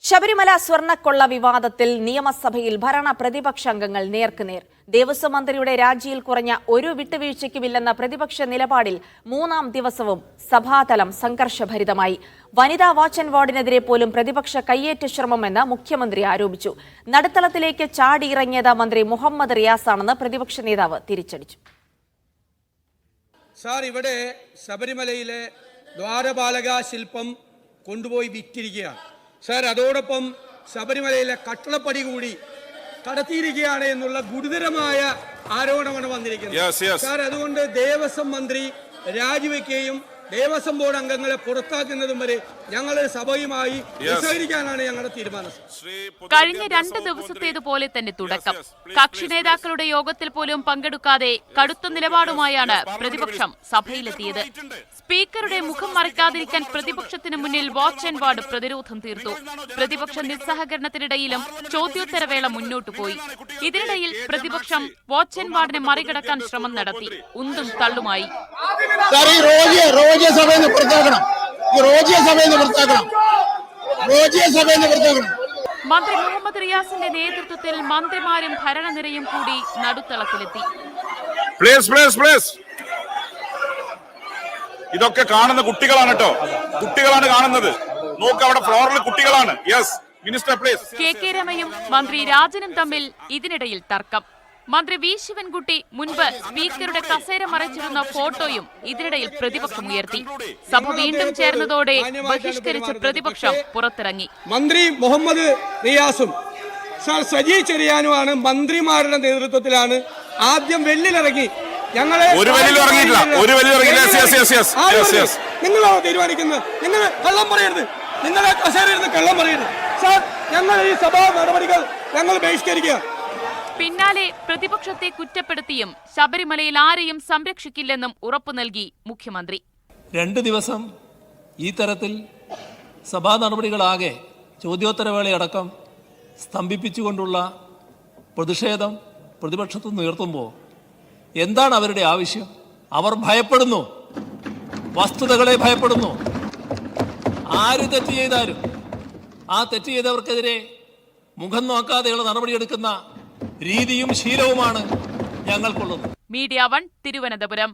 ശബരിമല സ്വർണ്ണക്കൊള്ള വിവാദത്തിൽ നിയമസഭയിൽ ഭരണ പ്രതിപക്ഷ അംഗങ്ങൾ നേർക്കുനേർ. ദേവസ്വം മന്ത്രിയുടെ രാജിയിൽ കുറഞ്ഞ ഒരു വിട്ടുവീഴ്ചയ്ക്കുമില്ലെന്ന പ്രതിപക്ഷ നിലപാടിൽ മൂന്നാം ദിവസവും സഭാതലം സംഘർഷഭരിതമായി. വനിതാ വാച്ച് ആൻഡ് വാർഡിനെതിരെ പോലും പ്രതിപക്ഷ കയ്യേറ്റ ശ്രമമെന്ന് മുഖ്യമന്ത്രി ആരോപിച്ചു. നടുത്തളത്തിലേക്ക് ചാടിയിറങ്ങിയത് മന്ത്രി മുഹമ്മദ് റിയാസാണെന്ന് പ്രതിപക്ഷ നേതാവ് തിരിച്ചടിച്ചു. സാർ, ഇവിടെ ശബരിമലയിലെ ദ്വാരപാലക ശില്പം കൊണ്ടുപോയി വിറ്റിരിക്കുകയാണ്. സാർ, അതോടൊപ്പം ശബരിമലയിലെ കട്ടളപ്പടി കൂടി കടത്തിയിരിക്കുകയാണ് എന്നുള്ള ഗുരുതരമായ ആരോപണമാണ് വന്നിരിക്കുന്നത്. സാർ, അതുകൊണ്ട് ദേവസ്വം മന്ത്രി രാജിവെക്കുകയും ദേവസ്വം ബോർഡ് അംഗങ്ങളെ പുറത്താക്കുന്നതും വരെ ഞങ്ങൾ സഭയുമായി സഹകരിക്കാനാണ് ഞങ്ങളുടെ തീരുമാനം. കഴിഞ്ഞ 2 ദിവസത്തേതുപോലെ തന്നെ തുടക്കം. കക്ഷി നേതാക്കളുടെ യോഗത്തിൽ പോലും പങ്കെടുക്കാതെ കടുത്ത നിലപാടുമായാണ് പ്രതിപക്ഷം സഭയിലെത്തിയത്. സ്പീക്കറുടെ മുഖം മറയ്ക്കാതിരിക്കാൻ പ്രതിപക്ഷത്തിന് മുന്നിൽ വാച്ച് ആൻഡ് വാർഡ് പ്രതിരോധം തീർത്തു. പ്രതിപക്ഷ നിസ്സഹകരണത്തിനിടയിലും ചോദ്യോത്തരവേള മുന്നോട്ടു പോയി. ഇതിനിടയിൽ പ്രതിപക്ഷം വാച്ച് ആൻഡ് വാർഡിനെ മറികടക്കാൻ ശ്രമം നടത്തി. ഉന്തും തള്ളുമായി. മന്ത്രി മുഹമ്മദ് റിയാസിന്റെ നേതൃത്വത്തിൽ മന്ത്രിമാരും ഭരണനിരയും കൂടി നടുത്തളത്തിലെത്തി. ഇതൊക്കെ കാണുന്ന കുട്ടികളാണ് കേട്ടോ, കുട്ടികളാണ് കാണുന്നത്. നോക്ക്, അവിടെ ഫ്ലോറിൽ കുട്ടികളാണ്. Yes minister please. കെ രമയും മന്ത്രി രാജനും തമ്മിൽ ഇതിനിടയിൽ തർക്കം. മന്ത്രി വി ശിവൻകുട്ടി മുൻപ് സ്പീക്കറുടെ കസേര മറച്ചിരുന്ന ഫോട്ടോയും ഇതിനിടയിൽ പ്രതിപക്ഷം ഉയർത്തി. സഭ വീണ്ടും ചേർന്നതോടെ ബഹിഷ്കരിച്ച പ്രതിപക്ഷം പുറത്തിറങ്ങി. മന്ത്രി മുഹമ്മദ് റിയാസും സാർ സജി ചെറിയാനുമാണ് മന്ത്രിമാരുടെ നേതൃത്വത്തിലാണ് ആദ്യം വെള്ളിലിറങ്ങി. ഞങ്ങളെ നിങ്ങളാണോ തീരുമാനിക്കുന്നത്? നിങ്ങൾ കള്ളം പറയരുത്, നിങ്ങളെ കസേരയിരുന്ന് കള്ളം പറയരുത്. സാർ, ഞങ്ങൾ ഈ സഭാ നടപടികൾ ഞങ്ങൾ ബഹിഷ്കരിക്കുക. പിന്നാലെ പ്രതിപക്ഷത്തെ കുറ്റപ്പെടുത്തിയും ശബരിമലയിൽ ആരെയും സംരക്ഷിക്കില്ലെന്നും ഉറപ്പു നൽകി മുഖ്യമന്ത്രി. 2 ദിവസം ഈ തരത്തിൽ സഭാ നടപടികളാകെ ചോദ്യോത്തരവേളയടക്കം സ്തംഭിപ്പിച്ചുകൊണ്ടുള്ള പ്രതിഷേധം പ്രതിപക്ഷത്തു ഉയർത്തുമ്പോൾ എന്താണ് അവരുടെ ആവശ്യം? അവർ ഭയപ്പെടുന്നു, വസ്തുതകളെ ഭയപ്പെടുന്നു. ആര് തെറ്റ് ചെയ്താലും ആ തെറ്റ് ചെയ്തവർക്കെതിരെ മുഖം നോക്കാതെയുള്ള നടപടിയെടുക്കുന്ന രീതിയും ശീലവുമാണ് ഞങ്ങൾക്കുള്ളത്. മീഡിയ 1 തിരുവനന്തപുരം.